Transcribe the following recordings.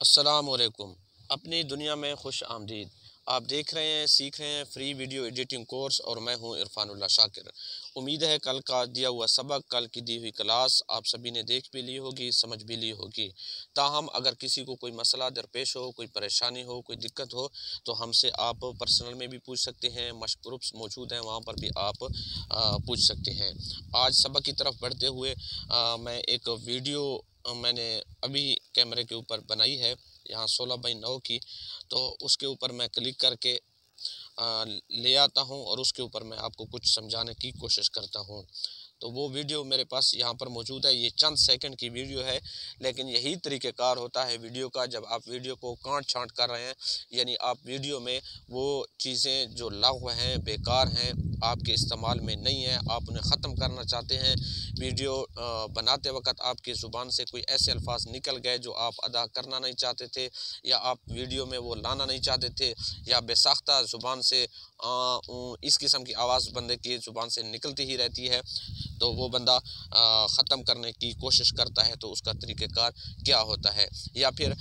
अस्सलामुअलैकुम। अपनी दुनिया में खुश आमदीद। आप देख रहे हैं, सीख रहे हैं फ्री वीडियो एडिटिंग कोर्स और मैं हूं इरफानुल्लाह शाकिर। उम्मीद है कल का दिया हुआ सबक, कल की दी हुई क्लास आप सभी ने देख भी ली होगी, समझ भी ली होगी। ताहम अगर किसी को कोई मसला दरपेश हो, कोई परेशानी हो, कोई दिक्कत हो तो हमसे आप पर्सनल में भी पूछ सकते हैं। मशक ग्रुप्स मौजूद हैं, वहाँ पर भी आप पूछ सकते हैं। आज सबक की तरफ बढ़ते हुए मैं एक वीडियो मैंने अभी कैमरे के ऊपर बनाई है, यहाँ 16:9 की। तो उसके ऊपर मैं क्लिक करके ले आता हूँ और उसके ऊपर मैं आपको कुछ समझाने की कोशिश करता हूँ। तो वो वीडियो मेरे पास यहाँ पर मौजूद है। ये चंद सेकंड की वीडियो है, लेकिन यही तरीक़ेकार होता है वीडियो का। जब आप वीडियो को काट छांट कर रहे हैं, यानी आप वीडियो में वो चीज़ें जो लग़्व हैं, बेकार हैं, आपके इस्तेमाल में नहीं है, आप उन्हें ख़त्म करना चाहते हैं। वीडियो बनाते वक़्त आपकी ज़ुबान से कोई ऐसे अल्फाज निकल गए जो आप अदा करना नहीं चाहते थे, या आप वीडियो में वो लाना नहीं चाहते थे, या बेसाख्ता ज़ुबान से इस किस्म की आवाज़ बंदे की ज़ुबान से निकलती ही रहती है, तो वो बंदा ख़त्म करने की कोशिश करता है। तो उसका तरीक़ेकार क्या होता है? या फिर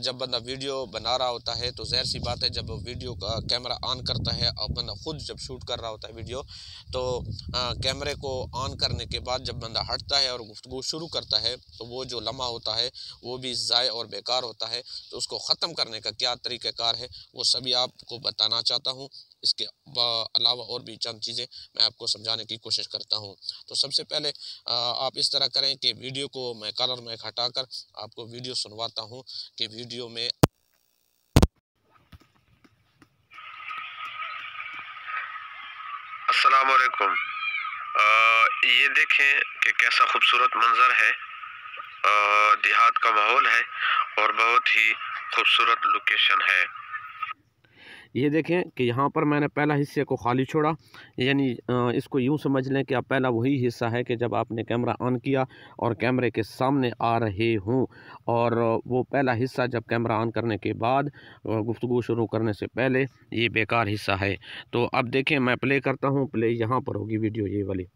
जब बंदा वीडियो बना रहा होता है तो ज़ाहिर सी बात है, जब वीडियो का कैमरा ऑन करता है और बंदा ख़ुद जब शूट कर रहा होता है वीडियो, तो कैमरे को ऑन करने के बाद जब बंदा हटता है और गुफ्तगू शुरू करता है, तो वो जो लम्हा होता है वो भी ज़ाय और बेकार होता है। तो उसको ख़त्म करने का क्या तरीक़ेकार है, वो सभी आपको बताना चाहता हूँ। इसके अलावा और भी चंद चीज़ें मैं आपको समझाने की कोशिश करता हूँ। तो सबसे पहले आप इस तरह करें कि वीडियो को मैं कलर में हटाकर आपको वीडियो सुनवाता हूँ कि वीडियो में अस्सलाम वालेकुम। ये देखें कि कैसा खूबसूरत मंज़र है। देहात का माहौल है और बहुत ही खूबसूरत लोकेशन है। ये देखें कि यहाँ पर मैंने पहला हिस्से को खाली छोड़ा, यानी इसको यूँ समझ लें कि अब पहला वही हिस्सा है कि जब आपने कैमरा ऑन किया और कैमरे के सामने आ रहे हों, और वो पहला हिस्सा जब कैमरा ऑन करने के बाद गुफ्तगू शुरू करने से पहले ये बेकार हिस्सा है। तो अब देखें, मैं प्ले करता हूँ, प्ले यहाँ पर होगी वीडियो ये वाली।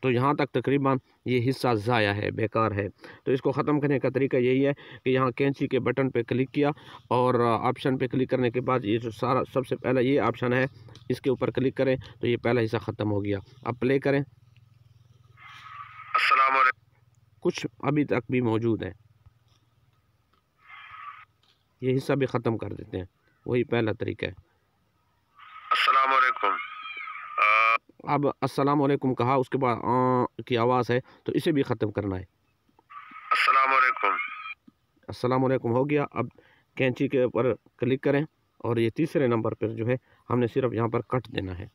तो यहाँ तक तकरीबन ये हिस्सा ज़ाया है, बेकार है। तो इसको ख़त्म करने का तरीका यही है कि यहाँ कैंची के बटन पे क्लिक किया और ऑप्शन पे क्लिक करने के बाद ये जो सारा सबसे पहला ये ऑप्शन है, इसके ऊपर क्लिक करें तो ये पहला हिस्सा ख़त्म हो गया। अब प्ले करें। अस्सलाम वालेकुम। कुछ अभी तक भी मौजूद है, ये हिस्सा भी ख़त्म कर देते हैं, वही पहला तरीका है। अस्सलाम वालेकुम। अब अस्सलाम वालेकुम कहा, उसके बाद की आवाज़ है, तो इसे भी ख़त्म करना है। अस्सलाम वालेकुम। अस्सलाम वालेकुम हो गया। अब कैंची के ऊपर क्लिक करें और ये तीसरे नंबर पर जो है हमने सिर्फ यहाँ पर कट देना है।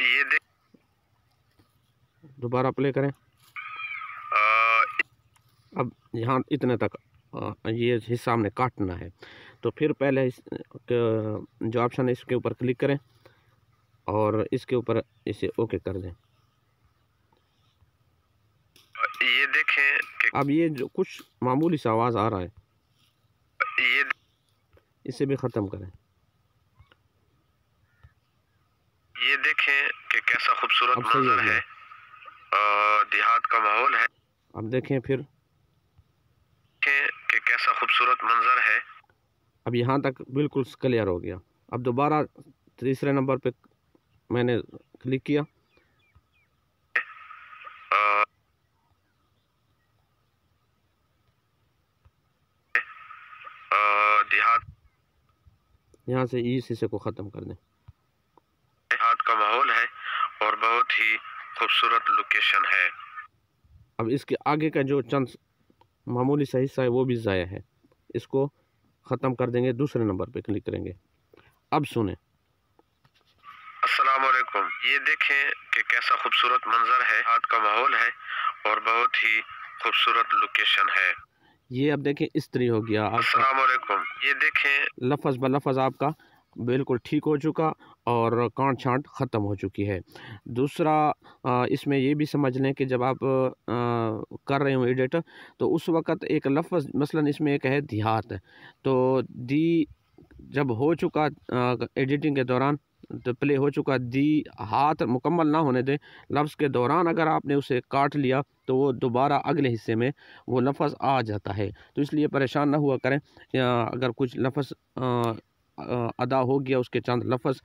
ये दोबारा प्ले करें। अब यहाँ इतने तक ये हिस्सा हमने काटना है। तो फिर पहले जो ऑप्शन है इसके ऊपर क्लिक करें और इसके ऊपर इसे ओके कर दें। ये देखें कि अब ये जो कुछ मामूली सा आवाज़ आ रहा है, इसे भी ख़त्म करें। ये देखें कि कैसा खूबसूरत अब सही हो मंजर गया। है। देहात का माहौल है। अब देखें फिर, कि कैसा खूबसूरत मंजर है। अब यहाँ तक बिल्कुल क्लियर हो गया। अब दोबारा तीसरे नंबर पे मैंने क्लिक किया, देहात यहाँ से इस हिस्से को ख़त्म कर दें। देहात का माहौल है और बहुत ही खूबसूरत लोकेशन है। अब इसके आगे का जो चंद मामूली सा हिस्सा है वो भी ज़ाया है, इसको ख़त्म कर देंगे। दूसरे नंबर पे क्लिक करेंगे। अब सुने। अस्सलाम वालेकुम। ये देखें कि कैसा खूबसूरत मंजर है। हाथ का माहौल है और बहुत ही खूबसूरत लोकेशन है। ये अब देखें इस तरह हो गया आपका। अस्सलाम वालेकुम। ये देखें लफ्ज़ ब लफ्ज़ आपका बिल्कुल ठीक हो चुका और काट छाँट ख़त्म हो चुकी है। दूसरा, इसमें ये भी समझ लें कि जब आप कर रहे हो एडिट, तो उस वक़्त एक लफ्ज़ मसलन इसमें एक है देहात, तो दी जब हो चुका एडिटिंग के दौरान तो प्ले हो चुका। दी हाथ मुकम्मल ना होने दें, लफ्ज़ के दौरान अगर आपने उसे काट लिया तो वो दोबारा अगले हिस्से में वो लफ्ज़ आ जाता है। तो इसलिए परेशान ना हुआ करें। अगर कुछ लफ्ज़ अदा हो गया, उसके चंद लफ्ज़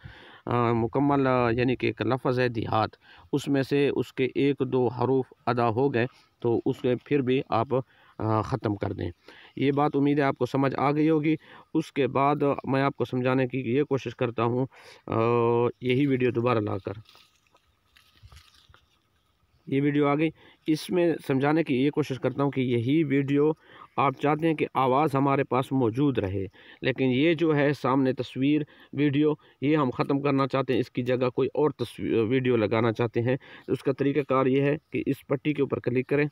मुकम्मल यानी कि एक लफ्ज़ है देहात, उसमें से उसके 1-2 हरूफ अदा हो गए तो उसके फिर भी आप ख़त्म कर दें। ये बात उम्मीद है आपको समझ आ गई होगी। उसके बाद मैं आपको समझाने की ये कोशिश करता हूँ, यही वीडियो दोबारा लाकर ये वीडियो आ गई, इसमें समझाने की ये कोशिश करता हूँ कि यही वीडियो आप चाहते हैं कि आवाज़ हमारे पास मौजूद रहे, लेकिन ये जो है सामने तस्वीर वीडियो ये हम ख़त्म करना चाहते हैं, इसकी जगह कोई और वीडियो लगाना चाहते हैं। तो उसका तरीक़ाकार ये है कि इस पट्टी के ऊपर क्लिक करें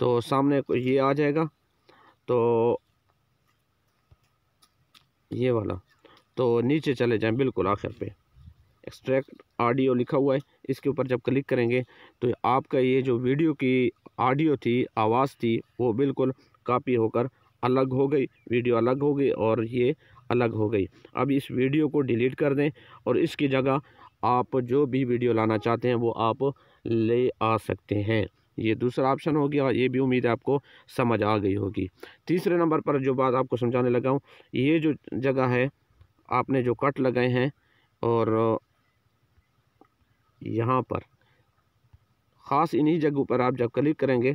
तो सामने ये आ जाएगा, तो ये वाला, तो नीचे चले जाएं बिल्कुल आखिर पे एक्सट्रैक्ट ऑडियो लिखा हुआ है, इसके ऊपर जब क्लिक करेंगे तो आपका ये जो वीडियो की ऑडियो थी, आवाज़ थी, वो बिल्कुल कॉपी होकर अलग हो गई, वीडियो अलग हो गई और ये अलग हो गई। अब इस वीडियो को डिलीट कर दें और इसकी जगह आप जो भी वीडियो लाना चाहते हैं वो आप ले आ सकते हैं। ये दूसरा ऑप्शन हो गया, ये भी उम्मीद है आपको समझ आ गई होगी। तीसरे नंबर पर जो बात आपको समझाने लगा हूँ, ये जो जगह है आपने जो कट लगाए हैं और यहाँ पर ख़ास इन्हीं जगहों पर आप जब क्लिक करेंगे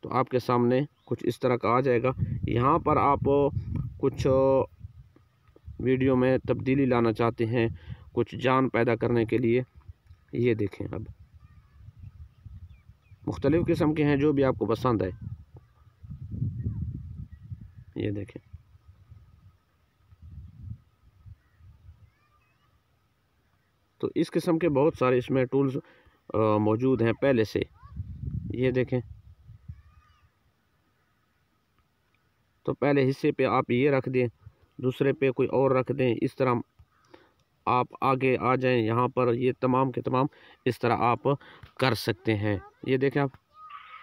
तो आपके सामने कुछ इस तरह का आ जाएगा। यहाँ पर आप कुछ वीडियो में तब्दीली लाना चाहते हैं, कुछ जान पैदा करने के लिए, ये देखें अब मुख्तलिफ़ किस्म के हैं, जो भी आपको पसंद है ये देखें। तो इस किस्म के बहुत सारे इसमें टूल्स मौजूद हैं पहले से, ये देखें। तो पहले हिस्से पे आप ये रख दें, दूसरे पे कोई और रख दें, इस तरह आप आगे आ जाएं। यहाँ पर ये तमाम के तमाम इस तरह आप कर सकते हैं। ये देखें आप,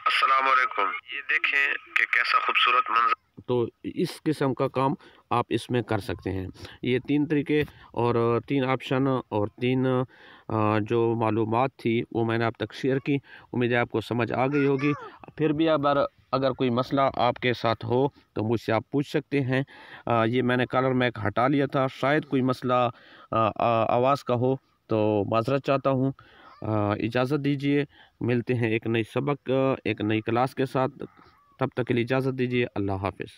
अस्सलाम वालेकुम। ये देखें कि कैसा खूबसूरत मंजर। तो इस किस्म का काम आप इसमें कर सकते हैं। ये 3 तरीके और 3 ऑप्शन और 3 जो मालूमात थी वो मैंने आप तक शेयर की। उम्मीद है आपको समझ आ गई होगी। फिर भी अगर कोई मसला आपके साथ हो तो मुझसे आप पूछ सकते हैं। ये मैंने कलर मैक हटा लिया था, शायद कोई मसला आवाज़ का हो तो माज़रत चाहता हूँ। इजाज़त दीजिए, मिलते हैं एक नई सबक एक नई क्लास के साथ। तब तक के लिए इजाज़त दीजिए। अल्लाह हाफ़िज़।